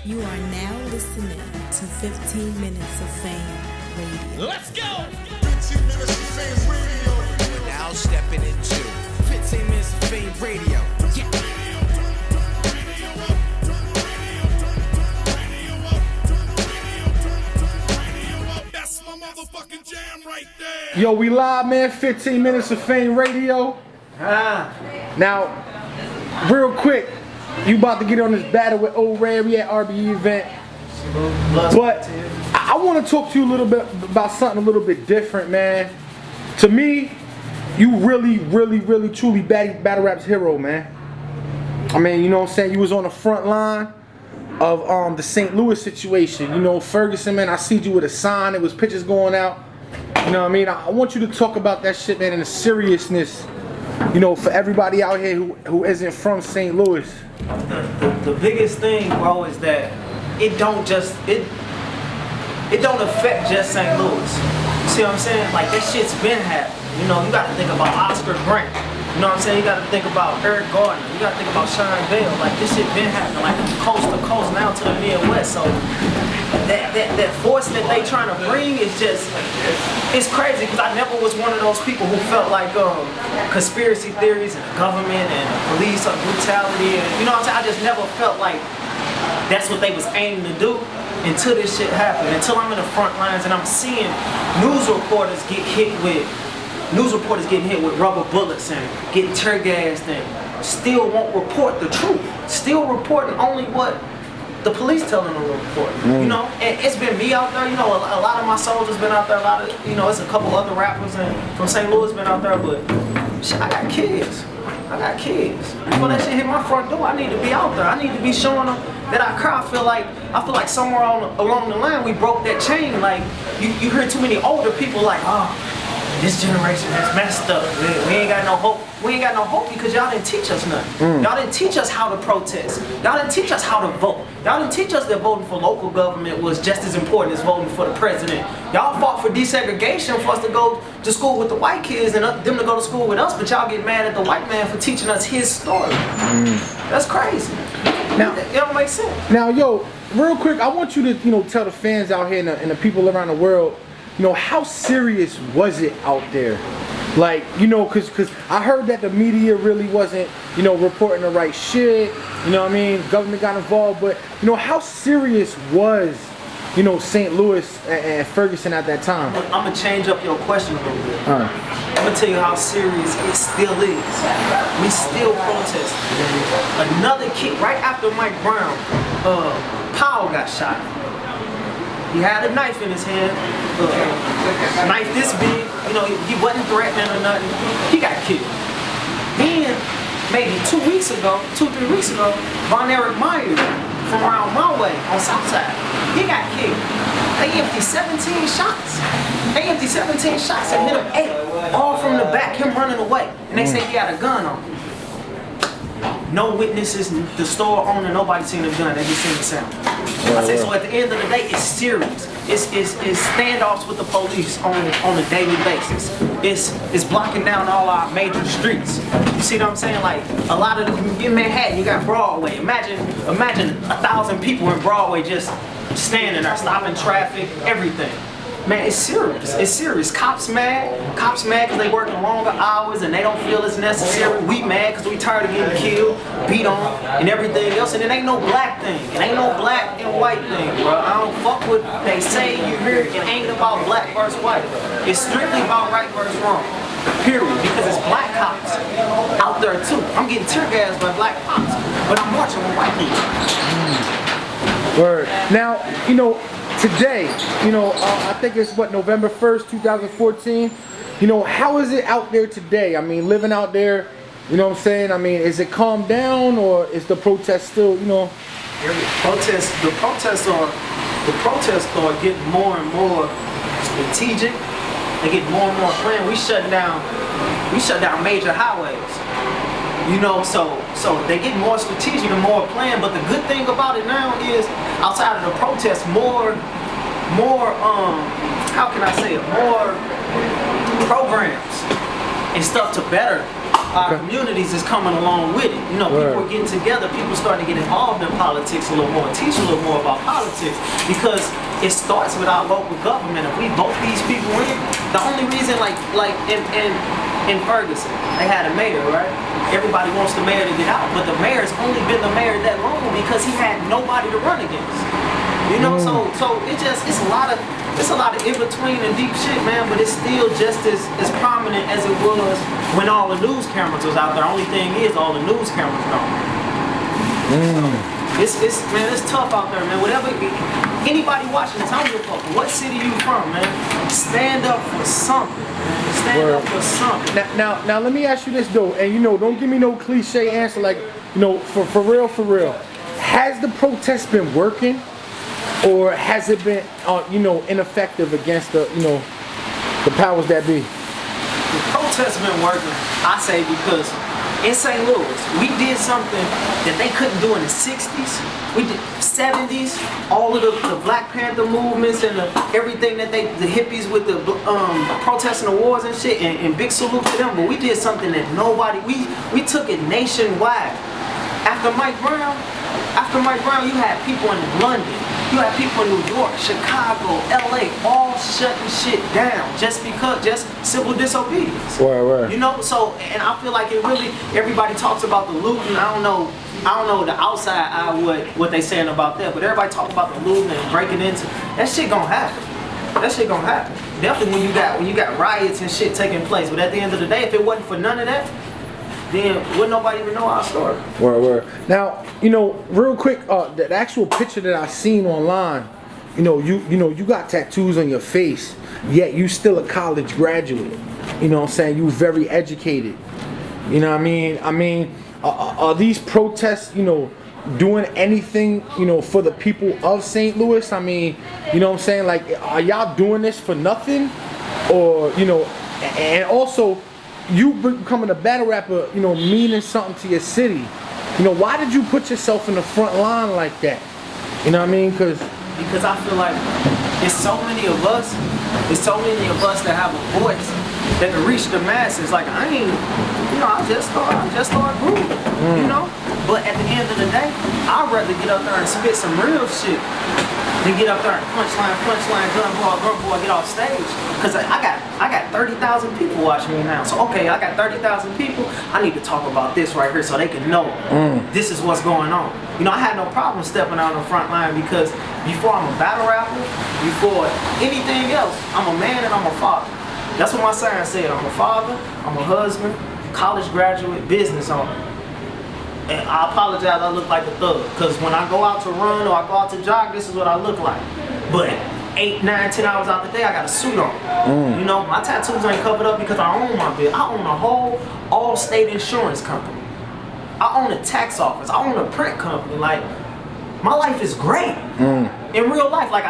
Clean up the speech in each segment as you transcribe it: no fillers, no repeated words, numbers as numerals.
You are now listening to 15 Minutes of Fame Radio. Let's go! 15 Minutes of Fame Radio. We're now stepping into 15 Minutes of Fame Radio. Yeah. That's my motherfucking jam right there. Yo, we live, man. 15 Minutes of Fame Radio. Now, real quick, you about to get on this battle with Old Red. We at RBE event. But I want to talk to you a little bit about something a little bit different, man. To me, you really, truly battle rap's hero, man. I mean, you know what I'm saying? You was on the front line of the St. Louis situation. You know, Ferguson, man, I see you with a sign. There was pictures going out. You know what I mean? I want you to talk about that shit, man, and the seriousness, you know, for everybody out here who isn't from St. Louis. The biggest thing, bro, is that it don't affect just St. Louis. You see what I'm saying? Like, that shit's been happening. You know, you got to think about Oscar Grant. You know what I'm saying? You got to think about Eric Gardner. You got to think about Sean Bell. Like, this shit been happening, like, from coast to coast now to the Midwest. So that force that they trying to bring is just, it's crazy, because I never was one of those people who felt like conspiracy theories and government and police or brutality, and you know what I'm saying? I just never felt like that's what they was aiming to do until this shit happened. Until I'm in the front lines and I'm seeing news reporters getting hit with rubber bullets and getting tear gassed and still won't report the truth. Still reporting only what the police telling them to report. You know, and it's been me out there. You know, a lot of my soldiers been out there. A lot of, you know, it's a couple other rappers from St. Louis been out there. But shit, I got kids. Before that shit hit my front door, I need to be out there. I need to be showing them that I cry. I feel like somewhere along the line we broke that chain. Like you hear too many older people like, oh, this generation is messed up. We ain't got no hope. We ain't got no hope because y'all didn't teach us nothing. Y'all didn't teach us how to protest. Y'all didn't teach us how to vote. Y'all didn't teach us that voting for local government was just as important as voting for the president. Y'all fought for desegregation for us to go to school with the white kids and them to go to school with us, but y'all get mad at the white man for teaching us his story. That's crazy. Now, it don't make sense. Now, yo, real quick, I want you to, you know, tell the fans out here and the people around the world, you know, how serious was it out there? Like, you know, cause I heard that the media really wasn't, you know, reporting the right shit. You know what I mean? Government got involved, but you know, how serious was, you know, St. Louis and Ferguson at that time? I'm gonna change up your question a little bit. I'm gonna tell you how serious it still is. We still protest. Another kid, right after Mike Brown, Powell got shot. He had a knife in his hand, knife this big, you know, he wasn't threatening or nothing. He got killed. Then, maybe 3 weeks ago, Von Eric Myers from around my way on Southside, he got killed. They emptied 17 shots. And hit him 8, all from the back, him running away. And they say he had a gun on him. No witnesses, the store owner, nobody seen the gun, they just seen the sound. I say, so at the end of the day, it's serious. It's standoffs with the police on a daily basis. It's blocking down all our major streets. You see what I'm saying? Like, a lot of in Manhattan, you got Broadway. Imagine 1,000 people in Broadway just standing there, stopping traffic, everything. Man, it's serious. Cops mad because they working longer hours and they don't feel it's necessary. We mad because we tired of getting killed, beat on, and everything else. And it ain't no black thing. It ain't no black and white thing, bro. I don't fuck with they say. You hear it ain't about black versus white. It's strictly about right versus wrong. Period. Because it's black cops out there too. I'm getting tear gassed by black cops, but I'm marching with white people. Word. Now, you know, today, you know, I think it's November 1st, 2014. You know, how is it out there today? I mean, living out there, you know what I'm saying? I mean, is it calmed down or is the protest still, you know? The protests are getting more and more strategic. They get more and more planned. We shut down major highways. You know, so they get more strategic and more planned. But the good thing about it now is, outside of the protests, more how can I say it? More programs and stuff to better our communities is coming along with it. You know, people are getting together, people starting to get involved in politics a little more, teach a little more about politics, because it starts with our local government. If we vote these people in, the only reason, like in Ferguson, they had a mayor, right? Everybody wants the mayor to get out, but the mayor's only been the mayor that long because he had nobody to run against. You know, so it's a lot of in between and deep shit, man. But it's still just as prominent as it was when all the news cameras was out there. Only thing is, all the news cameras gone. It's tough out there, man. Whatever, anybody watching this, I don't give a fuck. What city you from, man? Stand up for something. Man. Stand up for something. Now, let me ask you this though, and you know, don't give me no cliche answer. Like, you know, for real. Has the protest been working? Or has it been, you know, ineffective against the, you know, the powers that be? The protest been working, I say, because in St. Louis, we did something that they couldn't do in the 60s. We did 70s, all of the Black Panther movements and everything that the hippies with the protesting the wars and shit, and big salute to them. But we did something that nobody, we took it nationwide. After Mike Brown, you had people in London. You had people in New York, Chicago, LA, all shutting shit down just civil disobedience. Right. You know, so, and I feel like it really, everybody talks about the looting. I don't know the outside eye what they saying about that, but everybody talk about the looting and breaking into. That shit gonna happen. Definitely when you got riots and shit taking place. But at the end of the day, if it wasn't for none of that, then wouldn't nobody even know our story. Word. Now, you know, real quick, the actual picture that I seen online, you know, you got tattoos on your face, yet you still a college graduate. You know what I'm saying? You very educated. You know what I mean? Are these protests, you know, doing anything, you know, for the people of St. Louis? I mean, you know what I'm saying? Like, are y'all doing this for nothing? Or, you know, and also, you becoming a battle rapper, you know, meaning something to your city. You know, why did you put yourself in the front line like that? You know what I mean? Because I feel like there's so many of us that have a voice that can reach the masses. Like, I just started grooving, you know? But at the end of the day, I'd rather get up there and spit some real shit than get up there and punchline, gun boy, get off stage. Cause I got 30,000 people watching me now. So okay, I got 30,000 people. I need to talk about this right here so they can know this is what's going on. You know, I had no problem stepping out on the front line because before I'm a battle rapper, before anything else, I'm a man and I'm a father. That's what my sign said. I'm a father, I'm a husband, college graduate, business owner. And I apologize, I look like a thug. Because when I go out to run or I go out to jog, this is what I look like. But 8, 9, 10 hours out the day, I got a suit on. You know, my tattoos ain't covered up because I own my bill. I own a whole all-state insurance company. I own a tax office. I own a print company. Like, my life is great. In real life, like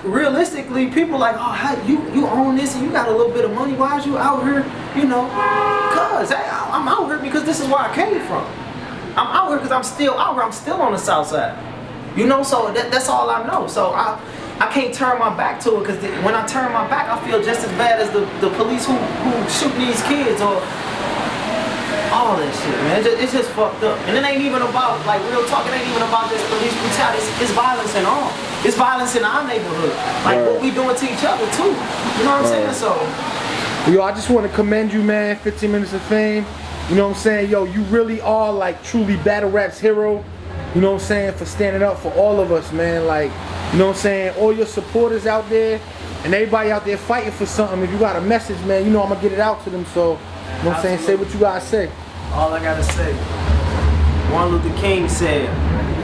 realistically, people like, oh, how, you own this and you got a little bit of money. Why is you out here, you know? Cause I'm out here because this is where I came from. I'm out here because I'm still out here. I'm still on the south side. You know, so that's all I know. So I can't turn my back to it because when I turn my back, I feel just as bad as the police who shoot these kids or all that shit, man. It's just fucked up. And it ain't even about, like, real talk, it ain't even about this police brutality. It's violence in all. It's violence in our neighborhood. Like, what we doing to each other, too. You know what I'm saying? So. Yo, I just want to commend you, man. 15 Minutes of Fame. You know what I'm saying? Yo, you really are, like, truly battle rap's hero. You know what I'm saying? For standing up for all of us, man. Like, you know what I'm saying? All your supporters out there and everybody out there fighting for something. If you got a message, man, you know I'm going to get it out to them. So, you know what I'm saying? Say what you gotta say. All I gotta say, Martin Luther King said,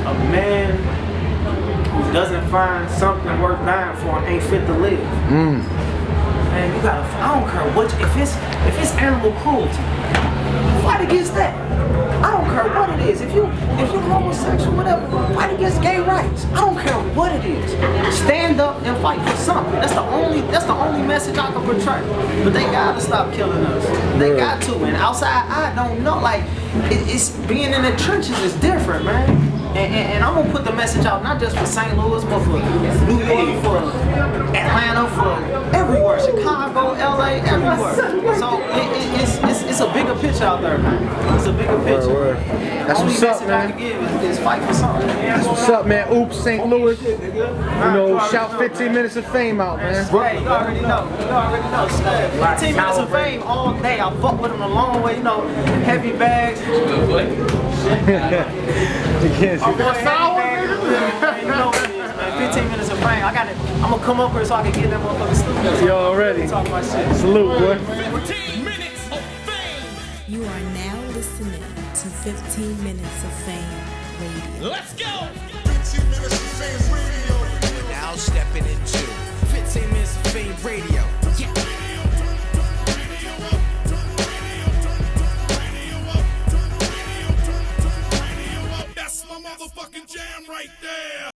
a man who doesn't find something worth dying for ain't fit to live. Man, you gotta, I don't care what, if it's animal cruelty, fight against that. I don't care what it is. If you're homosexual, whatever, fight against gay rights. I don't care what it is. Stand up and fight for something. That's the only message I can portray. But they gotta stop killing us. They got to. And outside, I don't know. Like, it's being in the trenches is different, man. And I'm gonna put the message out not just for St. Louis, but for New York, for Atlanta, for everywhere, Chicago, LA, everywhere. So it's it's a bigger picture out there, man. It's a bigger picture. Word. That's Only what's up, message I man. can give is fight for something. That's what's up, man. Oops, St. Louis. You know, shout 15 minutes of fame out, man. Hey, you already know. You already know. 15 minutes of fame all day. I fuck with them a long way, you know. Heavy bags. You can't see that. You know what it is, man. 15 minutes of fame. I'm gonna come up here so I can get that motherfucking studio. You already. Talk about shit. Salute, boy. 15 minutes of fame. You are now listening to 15 Minutes of Fame Radio. Let's go. 15 minutes of fame radio. Now stepping into